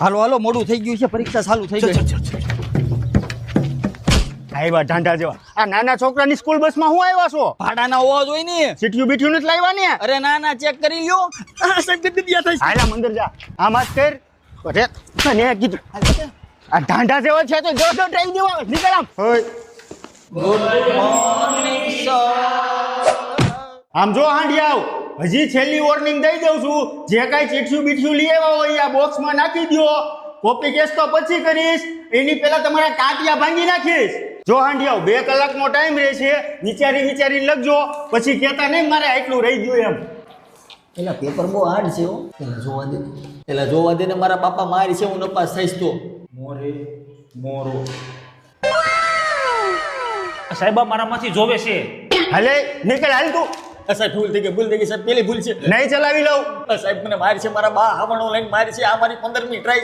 હાલો હાલો મોડું થઈ ગયું છે, પરીક્ષા ચાલુ થઈ ગઈ. આવ્યા ઢાંઢા જેવા. આ નાના છોકરાની સ્કૂલ બસમાં હું આવ્યા છો? ભાડાના અવાજ હોય ને. સીટીયુ બીટીયુ નથી લાવ્યા ને? અરે ના ના, ચેક કરી લ્યો. સાહેબ કેટલી દિયા થાય છે? હાલા મંદિર જા. આમ જ કર. અરે તને કીધું. આ ઢાંઢા જેવા છે તો જો ડ્રાઈવ દેવા નીકળ આમ. હોય. Good morning sir. આમ જો હાંડિયાવ. હજી છેલ્લી વોર્નિંગ દઈ દઉં છું. જે કાંઈ ચીઠિયું બીઠિયું લઈ આવ્યા હોય આ બોક્સમાં નાખી દો. કોપી કેસ તો પછી કરીશ. એની પહેલા તમારા કાંટિયા ભાંગી નાખીશ. જો હાંડિયાવ 2 કલાકનો ટાઈમ રહેશે. વિચારી લખજો. પછી કહેતા નહીં મારે આટલું રહી ગયું એમ. પેલા પેપર બહુ હાર્ડ છે હો. પેલા જોવા દે ને મારા બાપા મારી છે, હું નપાસ થઈશ તો. મોરો સાહેબ મારામાંથી જોવે છે. હાલે નીકળ હાલ તું. સાહેબ ભૂલ થઈ ગઈ સાહેબ, પેલી ભૂલ છે. નહીં ચલાવી લઉં. સાહેબ મને મારી છે, મારા બા હાવણો લઈને મારી છે. આ મારી 15મી ટ્રાય